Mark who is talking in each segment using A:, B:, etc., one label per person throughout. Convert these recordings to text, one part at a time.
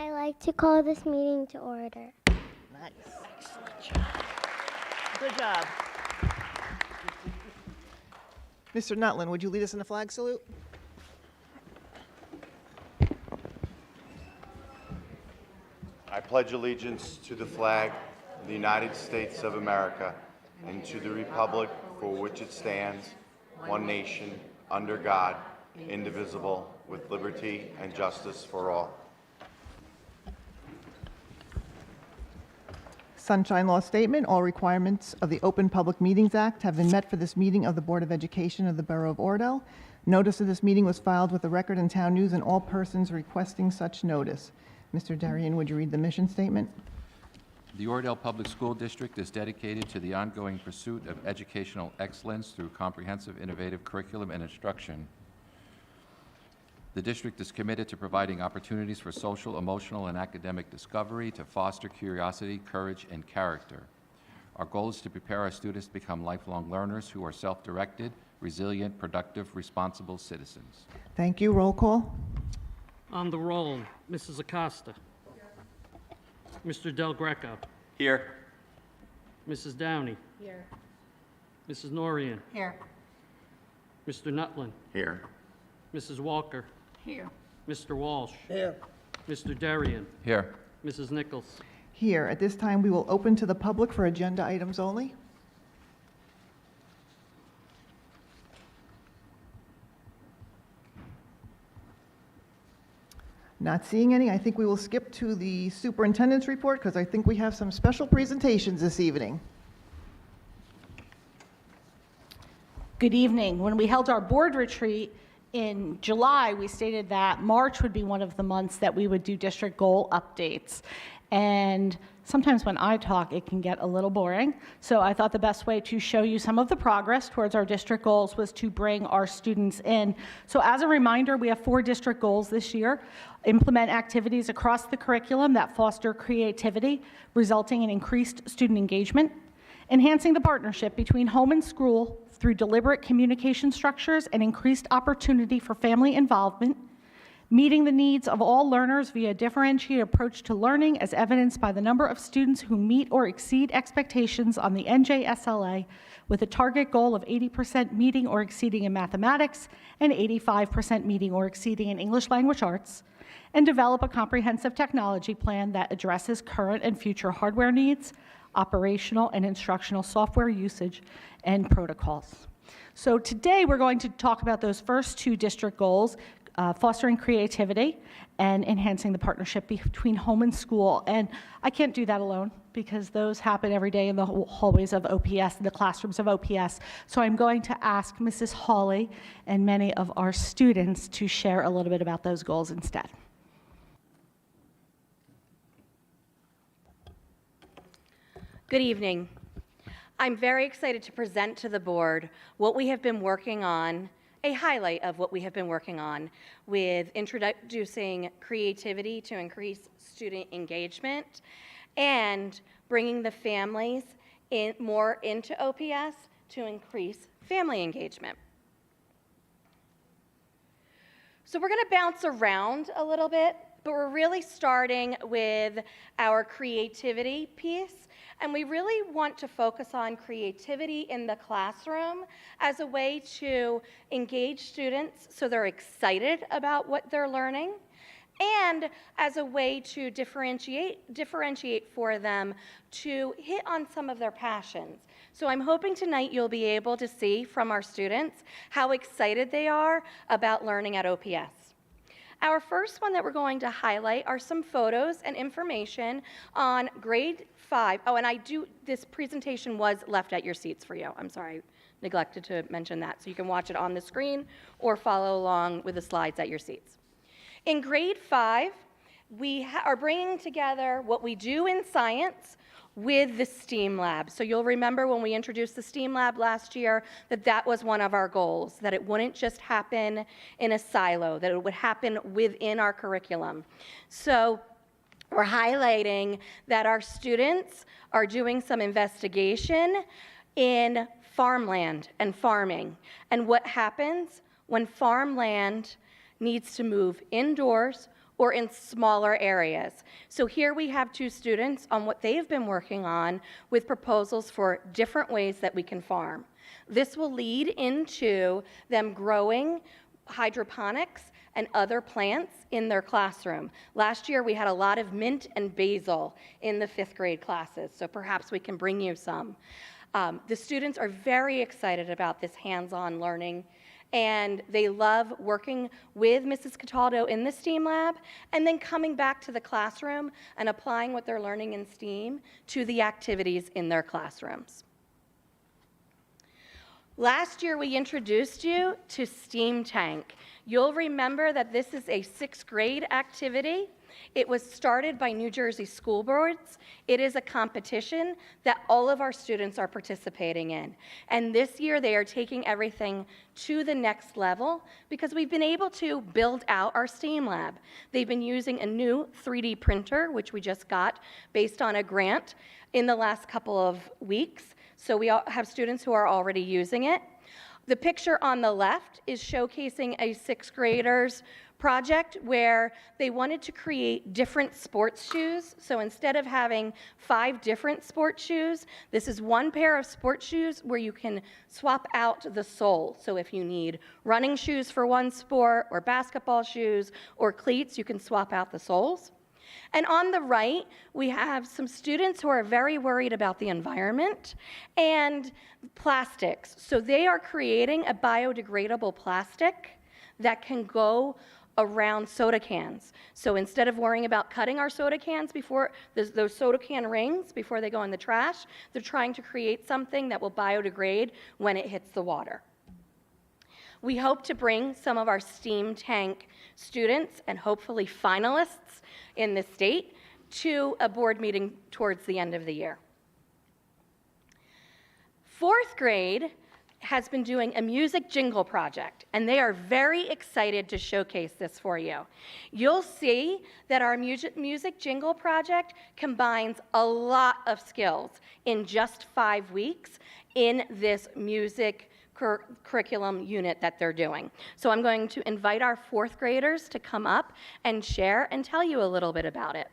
A: I like to call this meeting to order.
B: Nice. Excellent job. Good job. Mr. Nutlin, would you lead us in the flag salute?
C: I pledge allegiance to the flag of the United States of America and to the republic for which it stands, one nation, under God, indivisible, with liberty and justice for all.
B: Sunshine Law Statement. All requirements of the Open Public Meetings Act have been met for this meeting of the Board of Education of the Borough of Oradell. Notice of this meeting was filed with the Record and Town News and all persons requesting such notice. Mr. Darien, would you read the mission statement?
D: The Oradell Public School District is dedicated to the ongoing pursuit of educational excellence through comprehensive, innovative curriculum and instruction. The district is committed to providing opportunities for social, emotional, and academic discovery to foster curiosity, courage, and character. Our goal is to prepare our students to become lifelong learners who are self-directed, resilient, productive, responsible citizens.
B: Thank you. Roll call.
E: On the roll, Mrs. Acosta. Mr. Del Greco.
C: Here.
E: Mrs. Downey.
F: Here.
E: Mrs. Norian.
F: Here.
E: Mr. Nutlin.
C: Here.
E: Mrs. Walker.
F: Here.
E: Mr. Walsh.
F: Here.
E: Mr. Darien.
D: Here.
E: Mrs. Nichols.
B: Here. At this time, we will open to the public for agenda items only. Not seeing any. I think we will skip to the superintendent's report because I think we have some special presentations this evening.
F: Good evening. When we held our board retreat in July, we stated that March would be one of the months that we would do district goal updates. And sometimes when I talk, it can get a little boring. So I thought the best way to show you some of the progress towards our district goals was to bring our students in. So as a reminder, we have 4 district goals this year. Implement activities across the curriculum that foster creativity, resulting in increased student engagement. Enhancing the partnership between home and school through deliberate communication structures and increased opportunity for family involvement. Meeting the needs of all learners via differentiated approach to learning as evidenced by the number of students who meet or exceed expectations on the NJSLA with a target goal of 80% meeting or exceeding in mathematics and 85% meeting or exceeding in English language arts. And develop a comprehensive technology plan that addresses current and future hardware needs, operational and instructional software usage, and protocols. So today we're going to talk about those first 2 district goals, fostering creativity and enhancing the partnership between home and school. And I can't do that alone because those happen every day in the hallways of OPS, in the classrooms of OPS. So I'm going to ask Mrs. Hawley and many of our students to share a little bit about those goals instead.
G: Good evening. I'm very excited to present to the board what we have been working on, a highlight of what we have been working on with introducing creativity to increase student engagement and bringing the families more into OPS to increase family engagement. So we're going to bounce around a little bit, but we're really starting with our creativity piece. And we really want to focus on creativity in the classroom as a way to engage students so they're excited about what they're learning, and as a way to differentiate for them to hit on some of their passions. So I'm hoping tonight you'll be able to see from our students how excited they are about learning at OPS. Our first one that we're going to highlight are some photos and information on grade 5. Oh, and this presentation was left at your seats for you. I'm sorry, neglected to mention that. So you can watch it on the screen or follow along with the slides at your seats. In grade 5, we are bringing together what we do in science with the STEAM lab. So you'll remember when we introduced the STEAM lab last year that was one of our goals, that it wouldn't just happen in a silo, that it would happen within our curriculum. So we're highlighting that our students are doing some investigation in farmland and farming, and what happens when farmland needs to move indoors or in smaller areas. So here we have two students on what they've been working on with proposals for different ways that we can farm. This will lead into them growing hydroponics and other plants in their classroom. Last year, we had a lot of mint and basil in the 5th grade classes, so perhaps we can bring you some. The students are very excited about this hands-on learning, and they love working with Mrs. Cataldo in the STEAM lab, and then coming back to the classroom and applying what they're learning in STEAM to the activities in their classrooms. Last year, we introduced you to STEAM Tank. You'll remember that this is a 6th grade activity. It was started by New Jersey school boards. It is a competition that all of our students are participating in. And this year, they are taking everything to the next level because we've been able to build out our STEAM lab. They've been using a new 3D printer, which we just got based on a grant in the last couple of weeks. So we have students who are already using it. The picture on the left is showcasing a 6th grader's project where they wanted to create different sports shoes. So instead of having 5 different sports shoes, this is one pair of sports shoes where you can swap out the sole. So if you need running shoes for one sport or basketball shoes or cleats, you can swap out the soles. And on the right, we have some students who are very worried about the environment and plastics. So they are creating a biodegradable plastic that can go around soda cans. So instead of worrying about cutting our soda cans before, those soda can rings before they go in the trash, they're trying to create something that will biodegrade when it hits the water. We hope to bring some of our STEAM Tank students and hopefully finalists in the state to a board meeting towards the end of the year. 4th grade has been doing a music jingle project, and they are very excited to showcase this for you. You'll see that our music jingle project combines a lot of skills in just 5 weeks in this music curriculum unit that they're doing. So I'm going to invite our 4th graders to come up and share and tell you a little bit about it.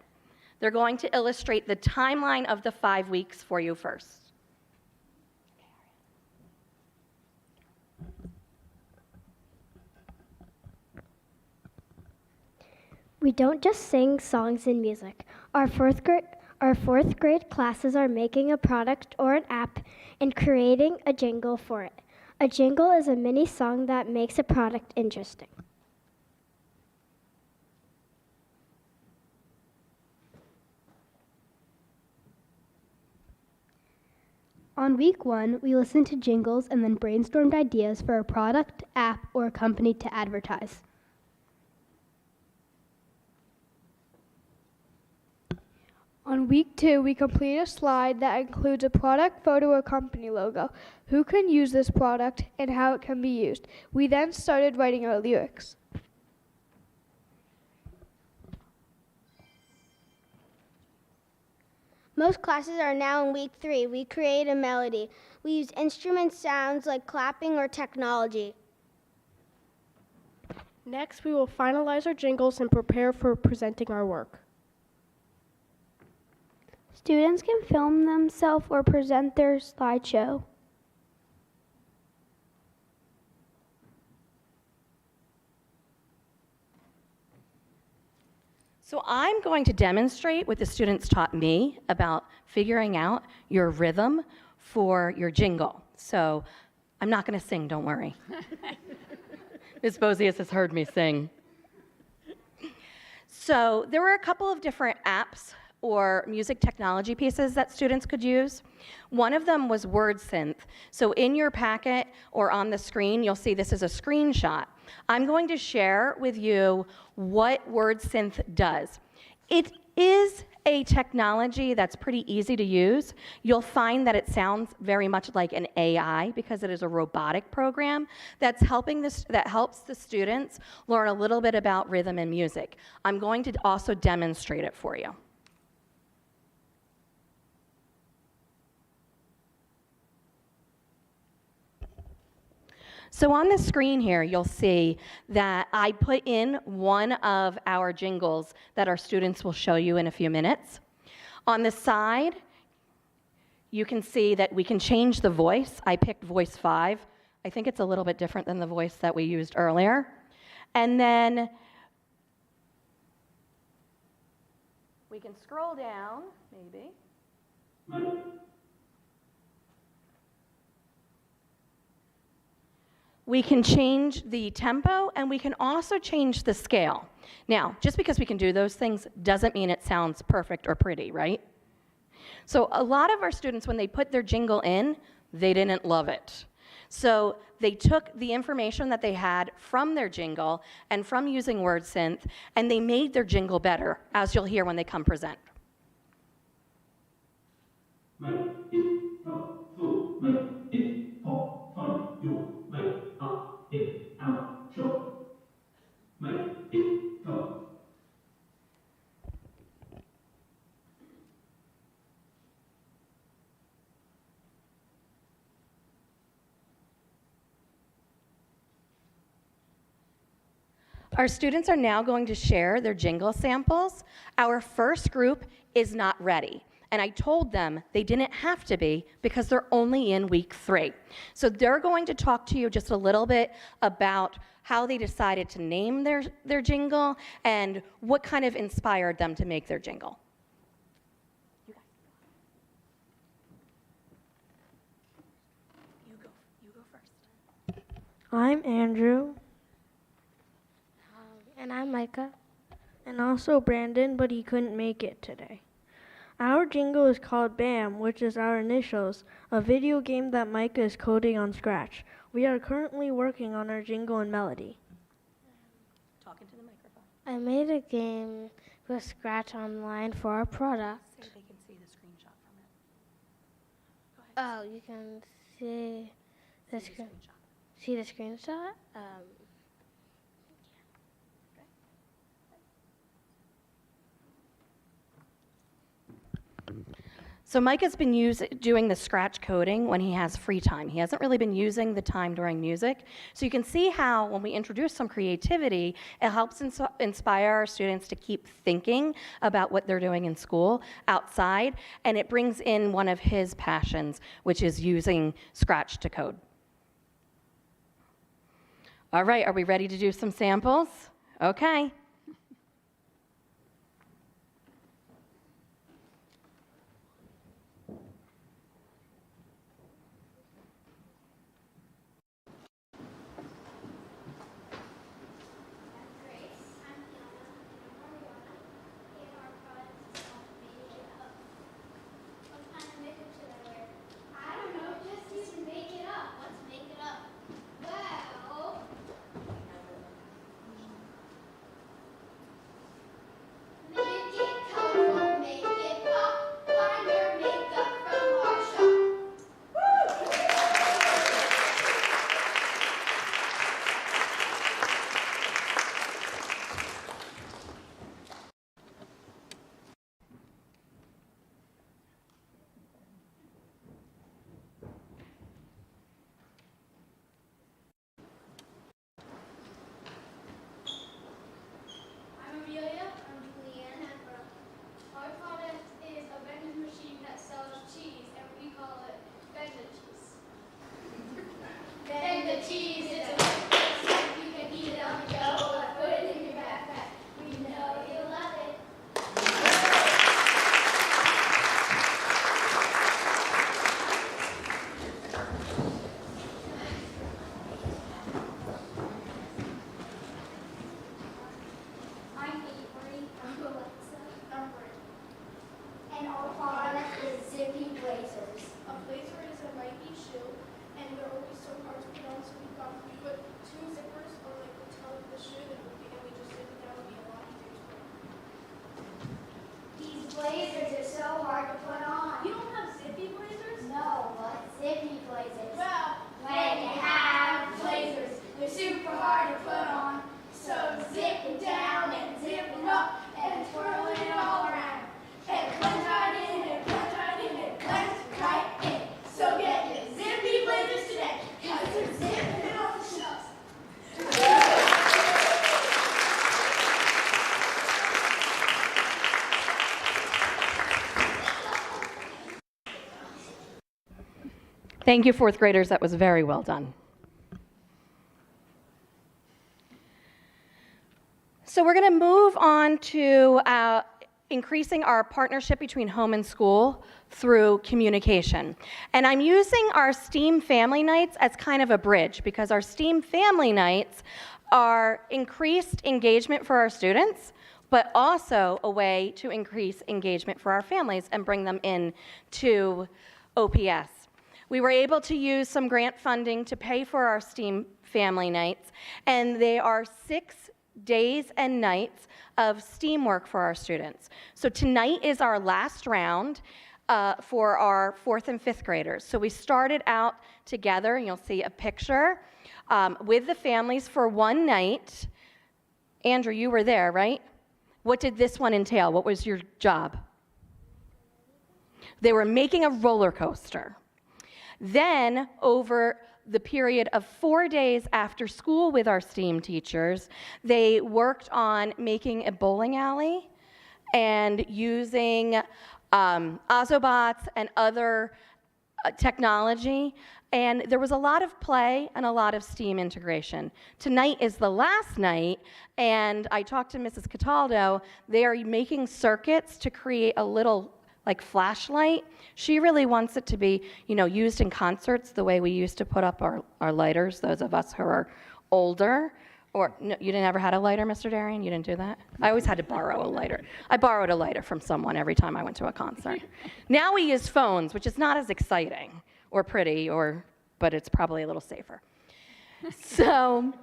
G: They're going to illustrate the timeline of the 5 weeks for you first.
A: We don't just sing songs and music. Our fourth grade classes are making a product or an app and creating a jingle for it. A jingle is a mini song that makes a product interesting.
H: On week 1, we listened to jingles and then brainstormed ideas for a product, app, or company to advertise.
I: On week 2, we complete a slide that includes a product photo or company logo, who can use this product, and how it can be used. We then started writing our lyrics.
A: Most classes are now in week 3. We create a melody. We use instrument sounds like clapping or technology.
I: Next, we will finalize our jingles and prepare for presenting our work.
J: Students can film themselves or present their slideshow.
G: So I'm going to demonstrate what the students taught me about figuring out your rhythm for your jingle. So I'm not going to sing, don't worry. Ms. Bozius has heard me sing. So there were a couple of different apps or music technology pieces that students could use. One of them was WordSynth. So in your packet or on the screen, you'll see this is a screenshot. I'm going to share with you what WordSynth does. It is a technology that's pretty easy to use. You'll find that it sounds very much like an AI because it is a robotic program that helps the students learn a little bit about rhythm and music. I'm going to also demonstrate it for you. So on the screen here, you'll see that I put in one of our jingles that our students will show you in a few minutes. On the side, you can see that we can change the voice. I picked voice 5. I think it's a little bit different than the voice that we used earlier. And then we can scroll down, maybe. We can change the tempo, and we can also change the scale. Now, just because we can do those things doesn't mean it sounds perfect or pretty, right? So a lot of our students, when they put their jingle in, they didn't love it. So they took the information that they had from their jingle and from using WordSynth, and they made their jingle better, as you'll hear when they come present. Our students are now going to share their jingle samples. Our first group is not ready. And I told them they didn't have to be because they're only in week 3. So they're going to talk to you just a little bit about how they decided to name their jingle and what kind of inspired them to make their jingle. You go first.
K: I'm Andrew. And I'm Micah. And also Brandon, but he couldn't make it today. Our jingle is called BAM, which is our initials, a video game that Micah is coding on Scratch. We are currently working on our jingle and melody.
G: Talking to the microphone.
K: I made a game with Scratch online for our product.
G: So they can see the screenshot from it. Go ahead.
K: Oh, you can see the
G: screenshot.
K: See the screenshot?
G: So Mike has been doing the Scratch coding when he has free time. He hasn't really been using the time during music. So you can see how when we introduce some creativity, it helps inspire our students to keep thinking about what they're doing in school, outside, and it brings in one of his passions, which is using Scratch to code. All right, are we ready to do some samples? Okay. Thank you, fourth graders. That was very well done. So we're going to move on to increasing our partnership between home and school through communication. And I'm using our STEAM family nights as kind of a bridge, because our STEAM family nights are increased engagement for our students, but also a way to increase engagement for our families and bring them in to OPS. We were able to use some grant funding to pay for our STEAM family nights, and they are 6 days and nights of STEAM work for our students. So tonight is our last round for our 4th and 5th graders. So we started out together, and you'll see a picture with the families for one night. Andrew, you were there, right? What did this one entail? What was your job? They were making a roller coaster. Then, over the period of 4 days after school with our STEAM teachers, they worked on making a bowling alley and using Ozobots and other technology. And there was a lot of play and a lot of STEAM integration. Tonight is the last night, and I talked to Mrs. Cataldo. They are making circuits to create a little like flashlight. She really wants it to be, used in concerts the way we used to put up our lighters, those of us who are older. Or, no, you never had a lighter, Mr. Darian? You didn't do that? I always had to borrow a lighter. I borrowed a lighter from someone every time I went to a concert. Now we use phones, which is not as exciting or pretty, but it's probably a little safer. So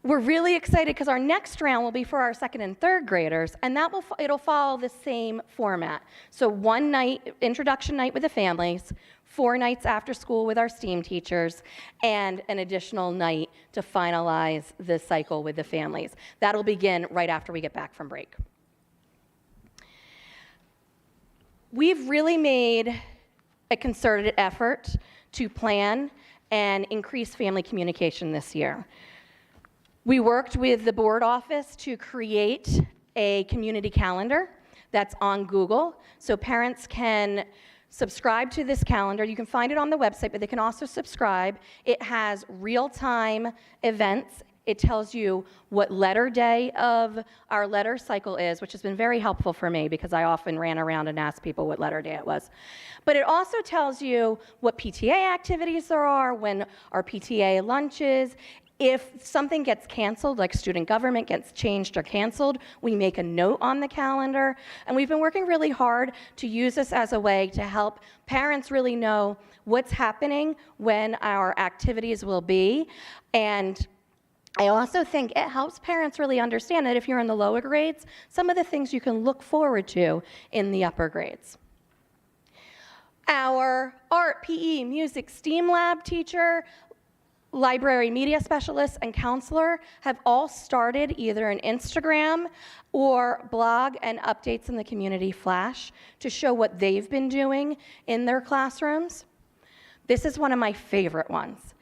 G: we're really excited because our next round will be for our 2nd and 3rd graders, and it'll follow the same format. So one night, introduction night with the families, 4 nights after school with our STEAM teachers, and an additional night to finalize the cycle with the families. That'll begin right after we get back from break. We've really made a concerted effort to plan and increase family communication this year. We worked with the board office to create a community calendar that's on Google, so parents can subscribe to this calendar. You can find it on the website, but they can also subscribe. It has real-time events. It tells you what letter day of our letter cycle is, which has been very helpful for me because I often ran around and asked people what letter day it was. But it also tells you what PTA activities there are, when our PTA lunches. If something gets canceled, like student government gets changed or canceled, we make a note on the calendar. And we've been working really hard to use this as a way to help parents really know what's happening, when our activities will be. And I also think it helps parents really understand that if you're in the lower grades, some of the things you can look forward to in the upper grades. Our art, PE, music, STEAM lab teacher, library media specialist, and counselor have all started either an Instagram or blog and updates in the community flash to show what they've been doing in their classrooms. This is one of my favorite ones.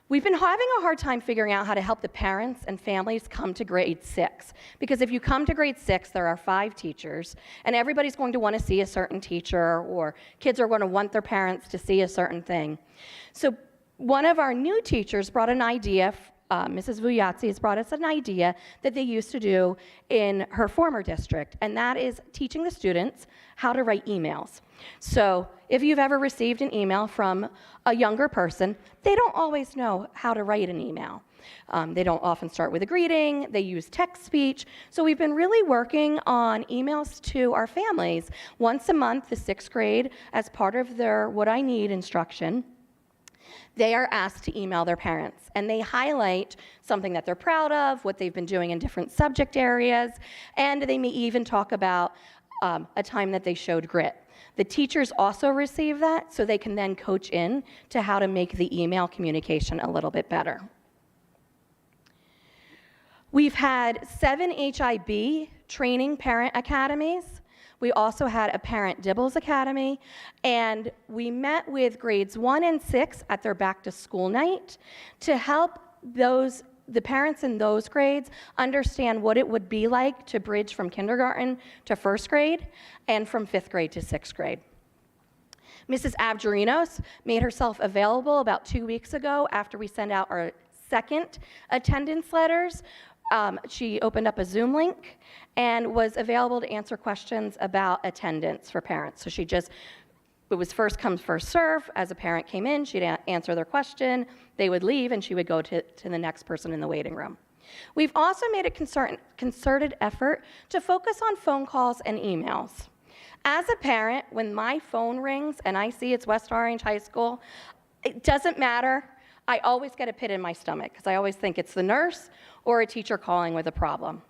G: We've been having a hard time figuring out how to help the parents and families come to grade 6. Because if you come to grade 6, there are 5 teachers, and everybody's going to want to see a certain teacher, or kids are going to want their parents to see a certain thing. So one of our new teachers brought an idea, Mrs. Vuyatsi has brought us an idea that they used to do in her former district, and that is teaching the students how to write emails. So if you've ever received an email from a younger person, they don't always know how to write an email. They don't often start with a greeting, they use text speech. So we've been really working on emails to our families once a month, the 6th grade, as part of their What I Need instruction. They are asked to email their parents, and they highlight something that they're proud of, what they've been doing in different subject areas, and they may even talk about a time that they showed grit. The teachers also receive that, so they can then coach in to how to make the email communication a little bit better. We've had 7 HIB training parent academies. We also had a Parent Dibbles Academy, and we met with grades 1 and 6 at their back-to-school night to help the parents in those grades understand what it would be like to bridge from kindergarten to 1st grade and from 5th grade to 6th grade. Mrs. Abgerinos made herself available about 2 weeks ago after we sent out our second attendance letters. She opened up a Zoom link and was available to answer questions about attendance for parents. So it was first come, first serve. As a parent came in, she'd answer their question, they would leave, and she would go to the next person in the waiting room. We've also made a concerted effort to focus on phone calls and emails. As a parent, when my phone rings and I see it's West Orange High School, it doesn't matter. I always get a pit in my stomach because I always think it's the nurse or a teacher calling with a problem.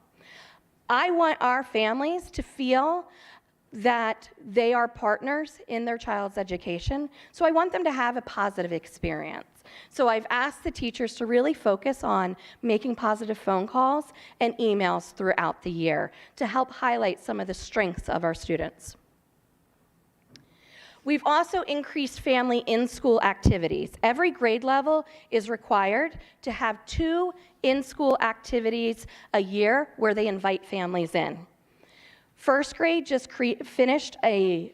G: I want our families to feel that they are partners in their child's education, so I want them to have a positive experience. So I've asked the teachers to really focus on making positive phone calls and emails throughout the year to help highlight some of the strengths of our students. We've also increased family in-school activities. Every grade level is required to have 2 in-school activities a year where they invite families in. First grade just finished a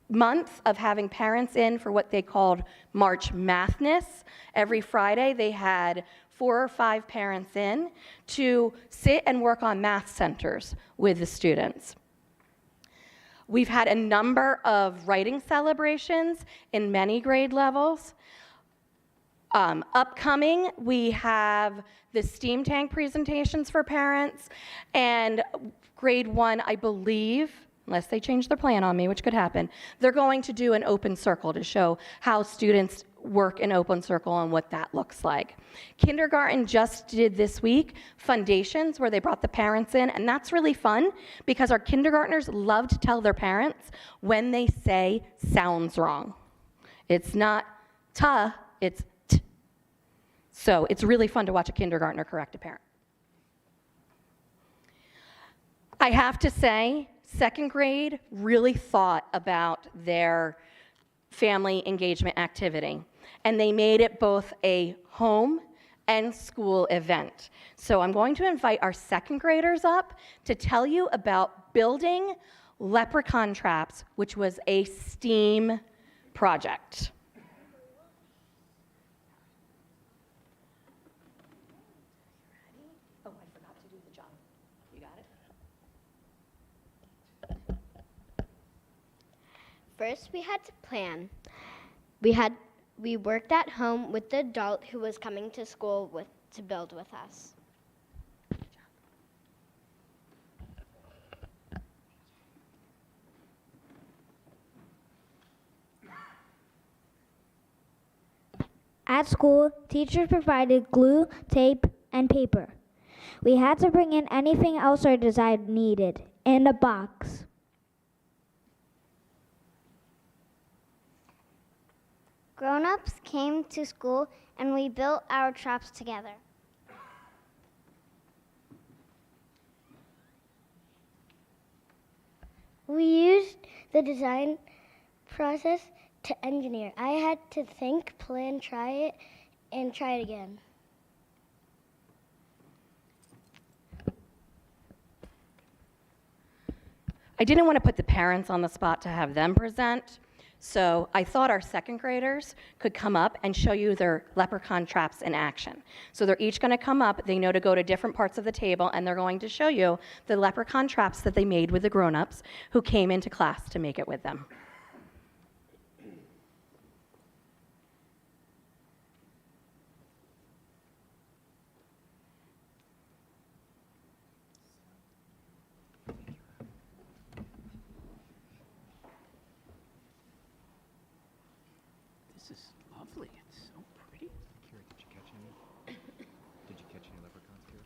G: month of having parents in for what they called March Mathness. Every Friday they had 4 or 5 parents in to sit and work on math centers with the students. We've had a number of writing celebrations in many grade levels. Upcoming, we have the STEAM Tank presentations for parents, and grade 1, I believe, unless they change their plan on me, which could happen, they're going to do an open circle to show how students work in open circle and what that looks like. Kindergarten just did this week fundations where they brought the parents in, and that's really fun because our kindergartners love to tell their parents when they say sounds wrong. It's not ta, it's t. So it's really fun to watch a kindergartner correct a parent. I have to say, second grade really thought about their family engagement activity, and they made it both a home and school event. So I'm going to invite our second graders up to tell you about building leprechaun traps, which was a STEAM project. Oh, I forgot to do the job. You got it?
L: First, we had to plan. We worked at home with the adult who was coming to school to build with us.
M: At school, teachers provided glue, tape, and paper. We had to bring in anything else our design needed in a box.
L: Grown-ups came to school and we built our traps together. We used the design process to engineer. I had to think, plan, try it, and try it again.
G: I didn't want to put the parents on the spot to have them present, so I thought our second graders could come up and show you their leprechaun traps in action. So they're each going to come up, they know to go to different parts of the table, and they're going to show you the leprechaun traps that they made with the grown-ups who came into class to make it with them.
N: This is lovely. It's so pretty.
O: Kira, did you catch any? Did you catch any leprechauns, Kira?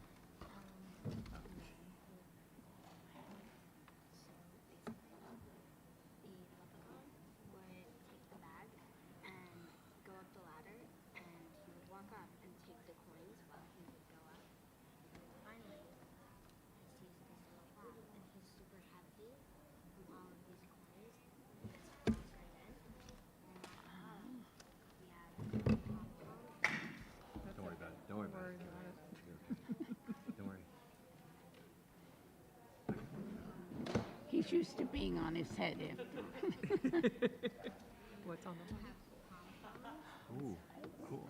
O: Don't worry about it. Don't worry about it. Don't worry.
N: He's used to being on his head after. What's on the one?
O: Ooh, cool.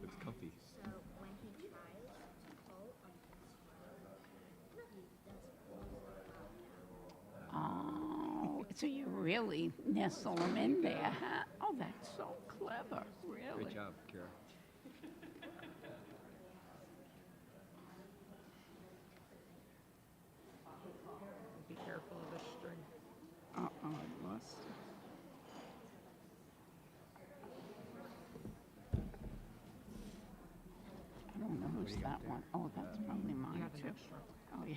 O: Looks comfy.
N: Oh, so you really nestle them in there, huh? Oh, that's so clever, really.
O: Great job, Kara.
E: Be careful of the string.
N: Uh-oh, I lost it. I don't know who's that one. Oh, that's probably mine
E: have an
N: too.
E: extra.
N: Oh, yeah.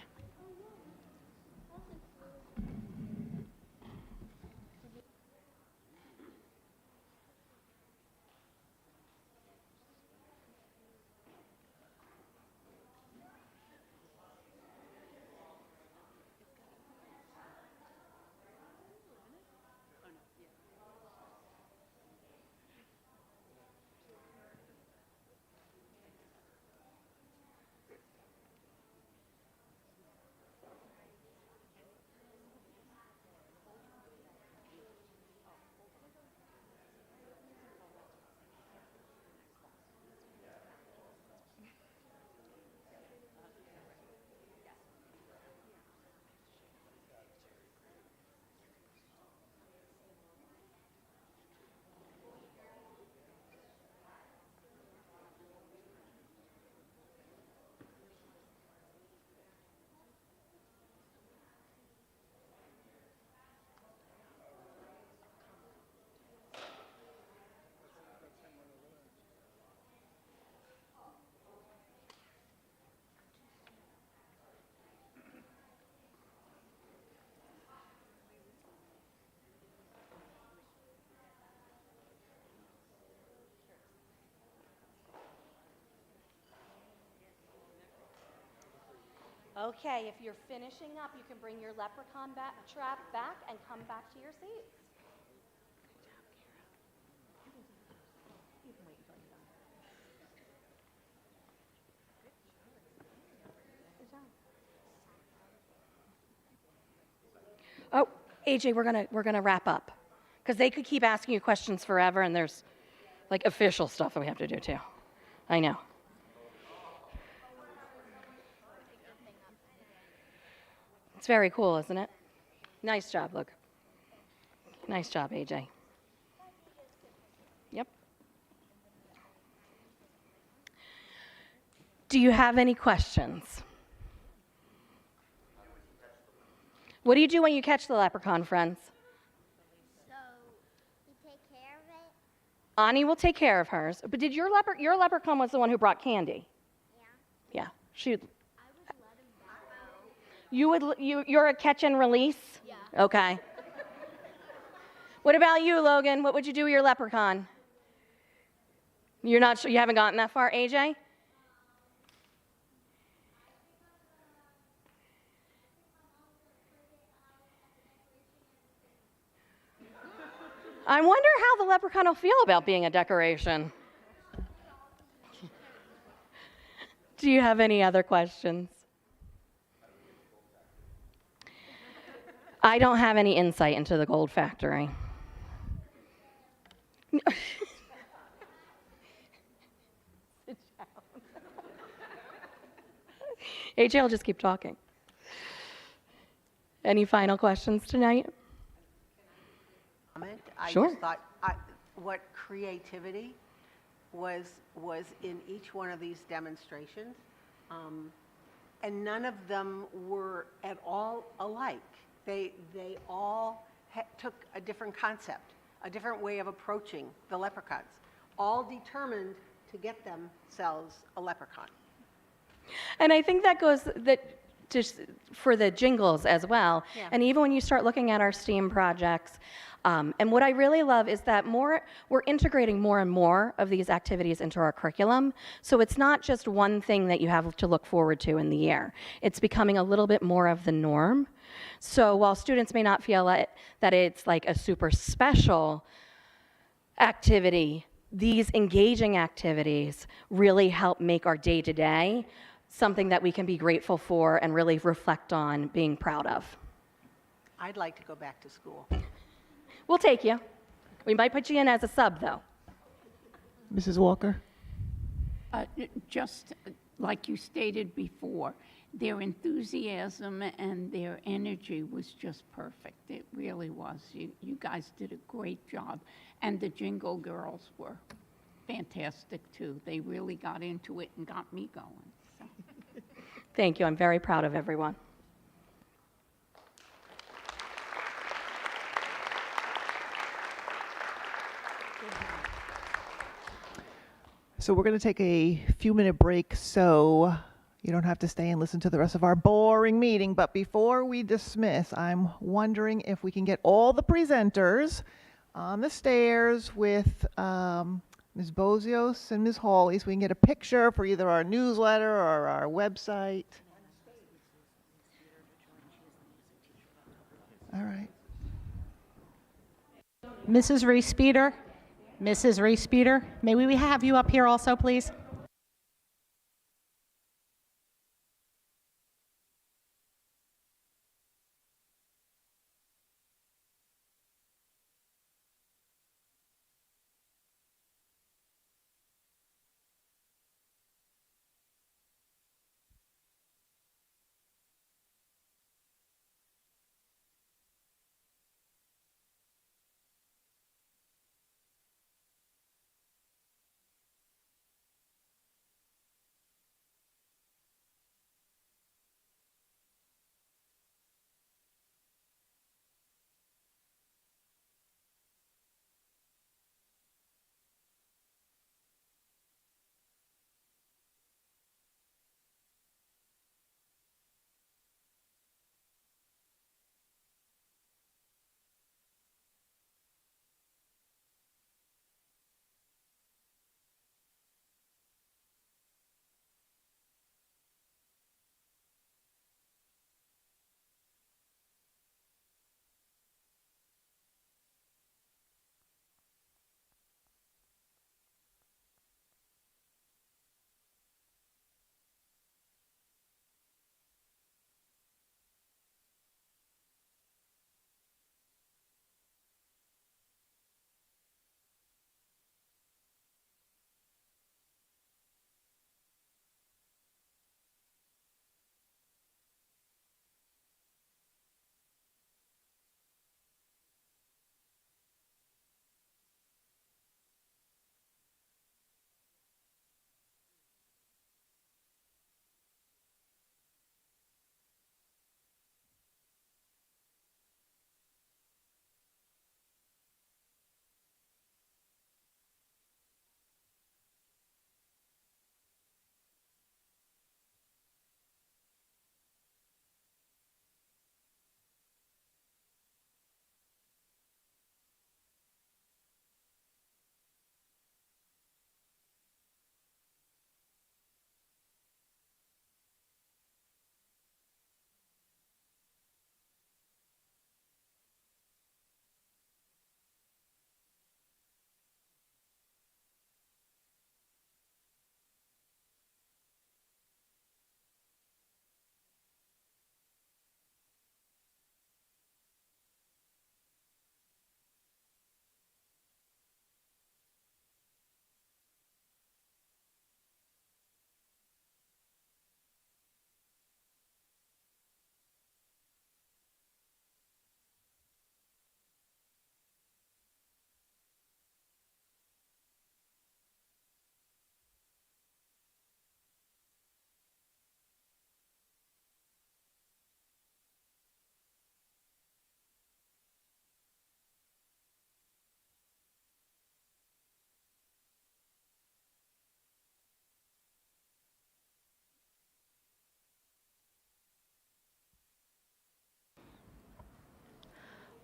G: Okay, if you're finishing up, you can bring your leprechaun trap back and come back to your seats. Oh, AJ, we're gonna wrap up because they could keep asking you questions forever, and there's like official stuff that we have to do too. I know. It's very cool, isn't it? Nice job, Luke. Nice job, AJ. Yep. Do you have any questions? What do you do when you catch the leprechaun, friends?
L: So, you take care of it?
G: Ani will take care of hers. But did your leprechaun was the one who brought candy?
L: Yeah.
G: Yeah. She.
L: I would let him go.
G: You're a catch and release?
L: Yeah.
G: Okay. What about you, Logan? What would you do with your leprechaun? You're not sure, you haven't gotten that far, AJ? I wonder how the leprechaun will feel about being a decoration. Do you have any other questions? I don't have any insight into the gold factory. AJ will just keep talking. Any final questions tonight?
P: I
G: Sure.
P: just thought what creativity was in each one of these demonstrations, and none of them were at all alike. They all took a different concept, a different way of approaching the leprechauns, all determined to get themselves a leprechaun.
G: And I think that goes just for the jingles as well.
P: Yeah.
G: And even when you start looking at our STEAM projects, and what I really love is that we're integrating more and more of these activities into our curriculum. So it's not just one thing that you have to look forward to in the year. It's becoming a little bit more of the norm. So while students may not feel that it's like a super special activity, these engaging activities really help make our day-to-day something that we can be grateful for and really reflect on being proud of.
P: I'd like to go back to school.
G: We'll take you. We might put you in as a sub, though.
B: Mrs. Walker?
N: Just like you stated before, their enthusiasm and their energy was just perfect. It really was. You guys did a great job. And the Jingle Girls were fantastic, too. They really got into it and got me going. So.
G: Thank you. I'm very proud of everyone.
B: So we're going to take a few-minute break so you don't have to stay and listen to the rest of our boring meeting. But before we dismiss, I'm wondering if we can get all the presenters on the stairs with Ms. Bozios and Ms. Hawley so we can get a picture for either our newsletter or our website. All right.
F: Mrs. Reese-Speeder, Mrs. Reese-Speeder, may we have you up here also, please?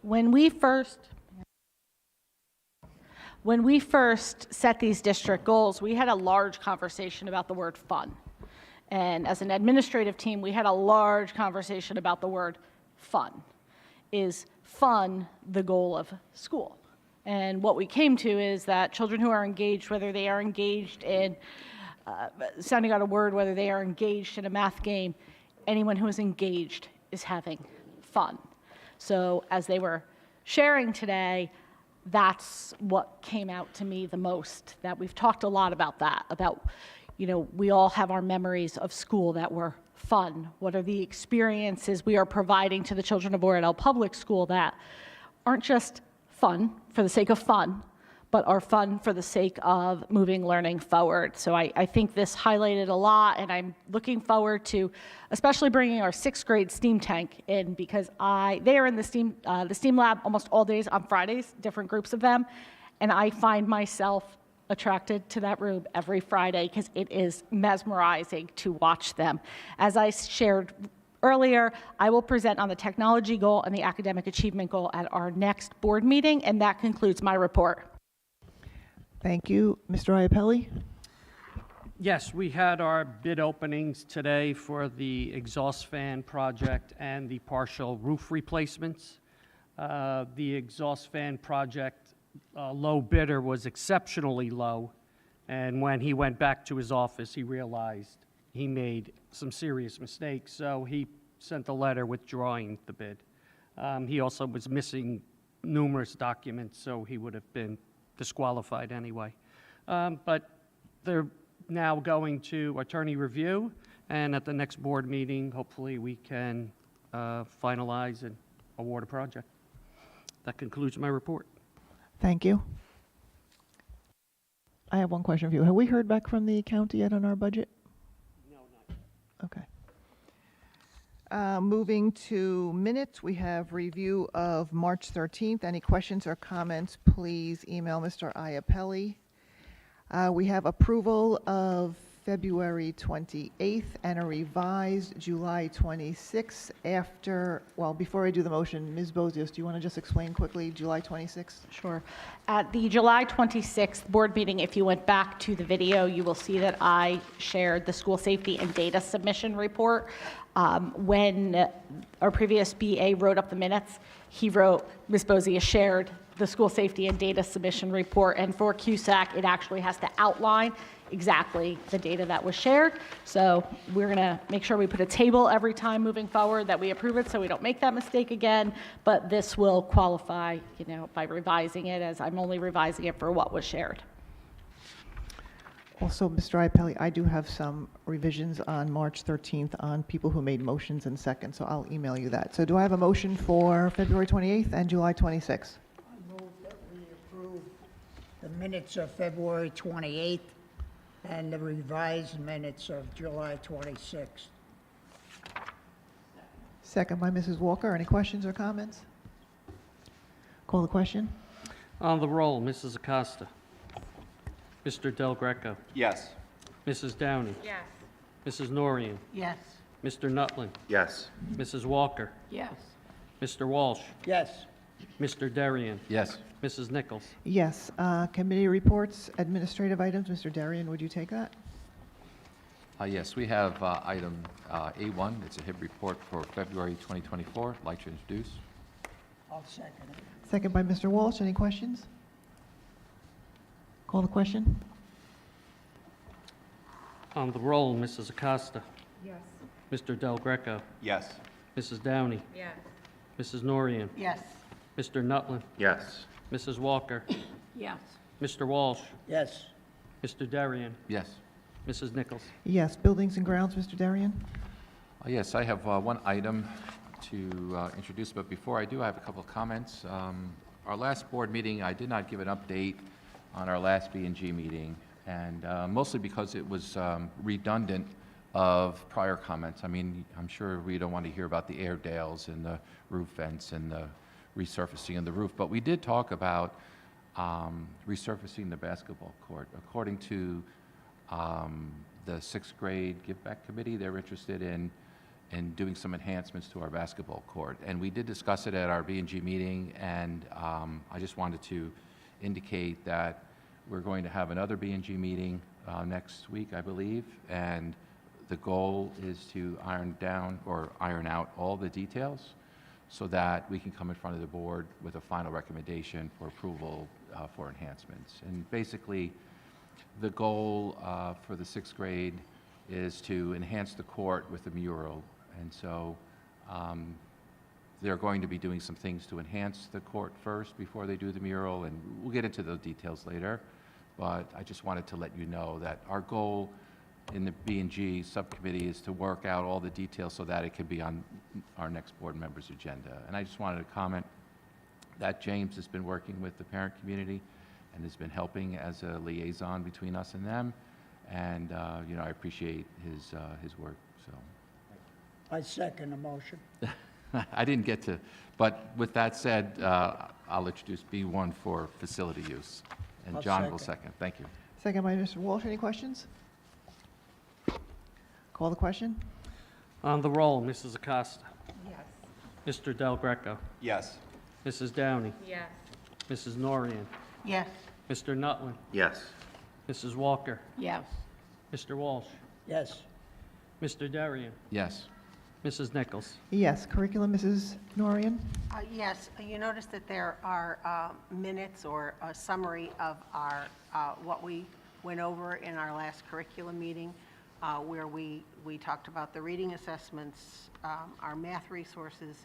F: When we first set these district goals, we had a large conversation about the word fun. And as an administrative team, we had a large conversation about the word fun. Is fun the goal of school? And what we came to is that children who are engaged, whether they are engaged in, sounding out a word, whether they are engaged in a math game, anyone who is engaged is having fun. So as they were sharing today, that's what came out to me the most, that we've talked a lot about that, about, we all have our memories of school that were fun. What are the experiences we are providing to the children of Oradell Public School that aren't just fun for the sake of fun, but are fun for the sake of moving learning forward. So I think this highlighted a lot, and I'm looking forward to especially bringing our 6th grade STEAM tank in, because they are in the STEAM lab almost all days on Fridays, different groups of them, and I find myself attracted to that room every Friday because it is mesmerizing to watch them. As I shared earlier, I will present on the technology goal and the academic achievement goal at our next board meeting, and that concludes my report.
B: Thank you. Mr. Iapelli?
Q: Yes, we had our bid openings today for the exhaust fan project and the partial roof replacements. The exhaust fan project low bidder was exceptionally low, and when he went back to his office, he realized he made some serious mistakes, so he sent a letter withdrawing the bid. He also was missing numerous documents, so he would have been disqualified anyway. But they're now going to attorney review, and at the next board meeting, hopefully we can finalize and award a project. That concludes my report.
B: Thank you. I have one question for you. Have we heard back from the county yet on our budget?
Q: No, not
B: Okay. Moving to minutes, we have review of March 13th. Any questions or comments, please email Mr. Iapelli. We have approval of February 28th and a revised July 26th before I do the motion, Ms. Bozios, do you want to just explain quickly July 26th?
F: Sure. At the July 26th board meeting, if you went back to the video, you will see that I shared the school safety and data submission report. When our previous BA wrote up the minutes, Ms. Bozious shared the school safety and data submission report, and for CUSAC, it actually has to outline exactly the data that was shared. So we're going to make sure we put a table every time moving forward that we approve it so we don't make that mistake again, but this will qualify, by revising it, as I'm only revising it for what was shared.
B: Also, Mr. Iapelli, I do have some revisions on March 13th on people who made motions and seconds, so I'll email you that. So do I have a motion for February 28th and July 26th?
R: I move that we approve the minutes of February 28th and the revised minutes of July 26th.
B: Second by Mrs. Walker. Any questions or comments? Call the question.
Q: On the roll, Mrs. Acosta. Mr. Del Greco.
C: Yes.
Q: Mrs. Downey.
E: Yes.
Q: Mrs. Norian.
R: Yes.
Q: Mr. Nutlin.
C: Yes.
Q: Mrs. Walker.
N: Yes.
Q: Mr. Walsh.
R: Yes.
Q: Mr. Darian.
D: Yes.
Q: Mrs. Nichols.
B: Yes. Committee reports, administrative items. Mr. Darian, would you take that?
D: Yes, we have item A1. It's a HIB report for February 2024. I'd like to introduce.
R: I'll second it.
B: Second by Mr. Walsh. Any questions? Call the question.
Q: On the roll, Mrs. Acosta.
E: Yes.
Q: Mr. Del Greco.
C: Yes.
Q: Mrs. Downey.
E: Yes.
Q: Mrs. Norian.
R: Yes.
Q: Mr. Nutlin.
C: Yes.
Q: Mrs. Walker.
N: Yes.
Q: Mr. Walsh.
R: Yes.
Q: Mr. Darian.
D: Yes.
Q: Mrs. Nichols.
B: Yes. Buildings and grounds, Mr. Darian?
D: Yes, I have one item to introduce, but before I do, I have a couple of comments. Our last board meeting, I did not give an update on our last B&G meeting, and mostly because it was redundant of prior comments. I mean, I'm sure we don't want to hear about the Airedales and the roof vents and the resurfacing of the roof, but we did talk about resurfacing the basketball court. According to the 6th grade Give Back Committee, they're interested in doing some enhancements to our basketball court. And we did discuss it at our B&G meeting, and I just wanted to indicate that we're going to have another B&G meeting next week, I believe, and the goal is to iron out all the details so that we can come in front of the board with a final recommendation for approval for enhancements. And basically, the goal for the 6th grade is to enhance the court with a mural. And so they're going to be doing some things to enhance the court first before they do the mural, and we'll get into those details later. But I just wanted to let you know that our goal in the B&G subcommittee is to work out all the details so that it can be on our next board member's agenda. And I just wanted to comment that James has been working with the parent community and has been helping as a liaison between us and them. And, you know, I appreciate his work, so.
R: I second the motion.
D: I didn't get to, but with that said, I'll introduce B1 for facility use. And
R: I'll
D: John will
R: second.
D: second. Thank you.
B: Second by Mr. Walsh. Any questions? Call the question.
Q: On the roll, Mrs. Acosta.
E: Yes.
Q: Mr. Del Greco.
C: Yes.
Q: Mrs. Downey.
E: Yes.
Q: Mrs. Norian.
P: Yes.
Q: Mr. Nutlin.
C: Yes.
Q: Mrs. Walker.
N: Yes.
Q: Mr. Walsh.
R: Yes.
Q: Mr. Darian.
D: Yes.
Q: Mrs. Nichols.
B: Yes. Curriculum, Mrs. Norian?
P: Yes, you notice that there are minutes or a summary of our, what we went over in our last curriculum meeting, where we talked about the reading assessments, our math resources,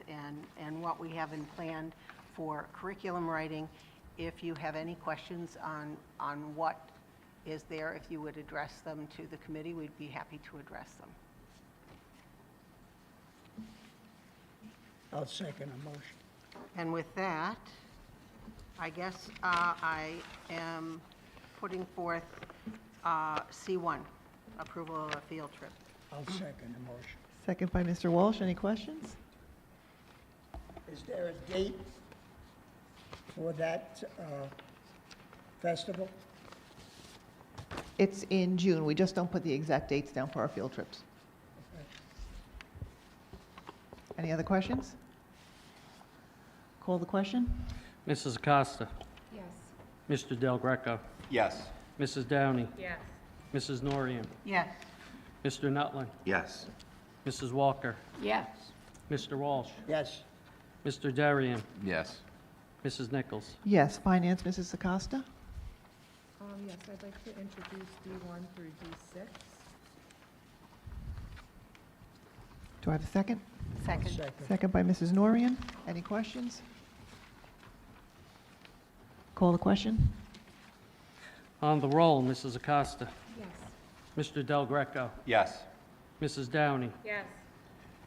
P: and what we have in plan for curriculum writing. If you have any questions on what is there, if you would address them to the committee, we'd be happy to address them.
R: I'll second the motion.
P: And with that, I guess I am putting forth C1, approval of a field trip.
R: I'll second the motion.
B: Second by Mr. Walsh. Any questions?
R: Is there a date for that festival?
B: It's in June. We just don't put the exact dates down for our field trips. Any other questions? Call the question.
Q: Mrs. Acosta.
E: Yes.
Q: Mr. Del Greco.
C: Yes.
Q: Mrs. Downey.
E: Yes.
Q: Mrs. Norian.
P: Yes.
Q: Mr. Nutlin.
C: Yes.
Q: Mrs. Walker.
N: Yes.
Q: Mr. Walsh.
R: Yes.
Q: Mr. Darian.
D: Yes.
Q: Mrs. Nichols.
B: Yes. Finance, Mrs. Acosta?
E: Yes, I'd like to introduce D1 through D6.
B: Do I have a second?
P: Second.
R: Second.
B: Second by Mrs. Norian. Any questions? Call the question.
Q: On the roll, Mrs. Acosta.
E: Yes.
Q: Mr. Del Greco.
C: Yes.
Q: Mrs. Downey.
E: Yes.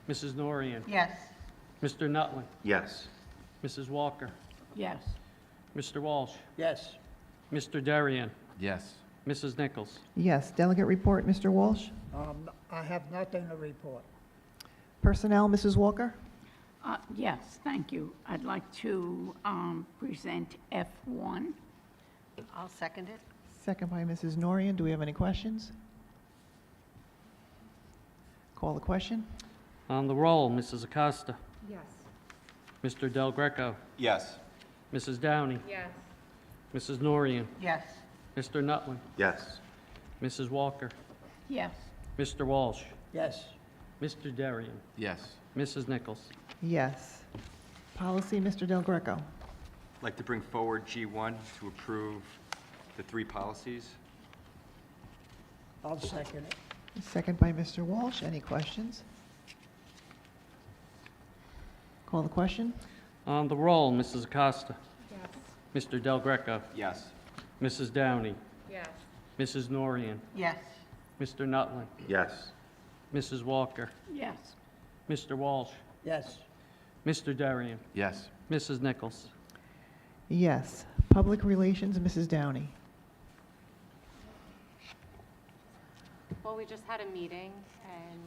Q: Mrs. Norian.
P: Yes.
Q: Mr. Nutlin.
C: Yes.
Q: Mrs. Walker.
N: Yes.
Q: Mr. Walsh.
R: Yes.
Q: Mr. Darian.
D: Yes.
Q: Mrs. Nichols.
B: Yes. Delegate report, Mr. Walsh.
R: I have nothing to report.
B: Personnel, Mrs. Walker.
N: Yes, thank you. I'd like to present F1.
P: I'll second it.
B: Second by Mrs. Norian. Do we have any questions? Call the question.
Q: On the roll, Mrs. Acosta.
E: Yes.
Q: Mr. Del Greco.
C: Yes.
Q: Mrs. Downey.
E: Yes.
Q: Mrs. Norian.
P: Yes.
Q: Mr. Nutlin.
C: Yes.
Q: Mrs. Walker.
N: Yes.
Q: Mr. Walsh.
R: Yes.
Q: Mr. Darian.
D: Yes.
Q: Mrs. Nichols.
B: Yes. Policy, Mr. Del Greco.
O: I'd like to bring forward G1 to approve the 3 policies.
R: I'll second it.
B: Second by Mr. Walsh. Any questions? Call the question.
Q: On the roll, Mrs. Acosta.
E: Yes.
Q: Mr. Del Greco.
O: Yes.
Q: Mrs. Downey.
E: Yes.
Q: Mrs. Norian.
P: Yes.
Q: Mr. Nutlin.
C: Yes.
Q: Mrs. Walker.
N: Yes.
Q: Mr. Walsh.
R: Yes.
Q: Mr. Darian.
D: Yes.
Q: Mrs. Nichols.
B: Yes. Public relations, Mrs. Downey.
S: Well, we just had a meeting, and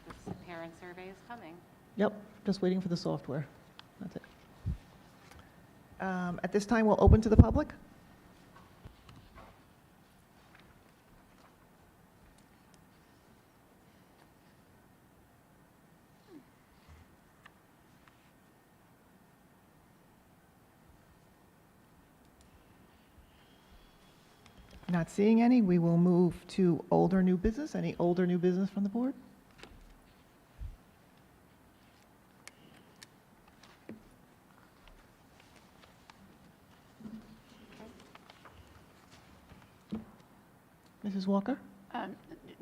S: this parent survey is coming.
B: Yep, just waiting for the software. That's it. At this time, we'll open to the public. Not seeing any, we will move to old or new business. Any old or new business from the board? Mrs. Walker?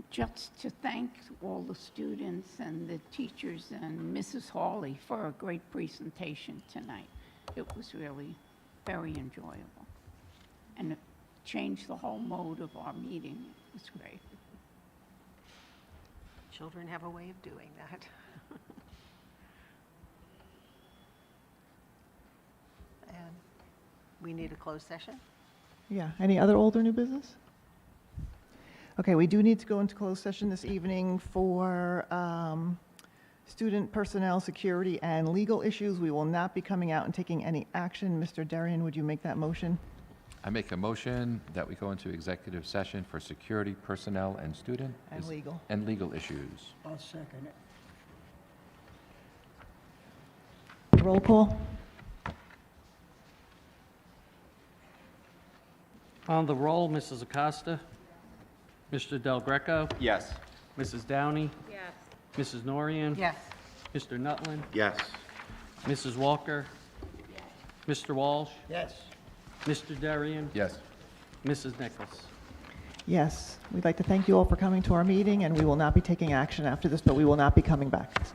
N: Just to thank all the students and the teachers and Mrs. Hawley for a great presentation tonight. It was really very enjoyable. And it changed the whole mode of our meeting. It was great.
P: Children have a way of doing that. And we need a closed session?
B: Yeah, any other old or new business? Okay, we do need to go into closed session this evening for student personnel, security, and legal issues. We will not be coming out and taking any action. Mr. Darian, would you make that motion?
D: I make a motion that we go into executive session for security, personnel, and student.
B: And legal.
D: And legal issues.
R: I'll second it.
B: Roll call.
Q: On the roll, Mrs. Acosta. Mr. Del Greco.
C: Yes.
Q: Mrs. Downey.
E: Yes.
Q: Mrs. Norian.
P: Yes.
Q: Mr. Nutland.
C: Yes.
Q: Mrs. Walker. Mr. Walsh.
R: Yes.
Q: Mr. Darian.
D: Yes.
Q: Mrs. Nichols.
B: Yes, we'd like to thank you all for coming to our meeting, and we will not be taking action after this, but we will not be coming back.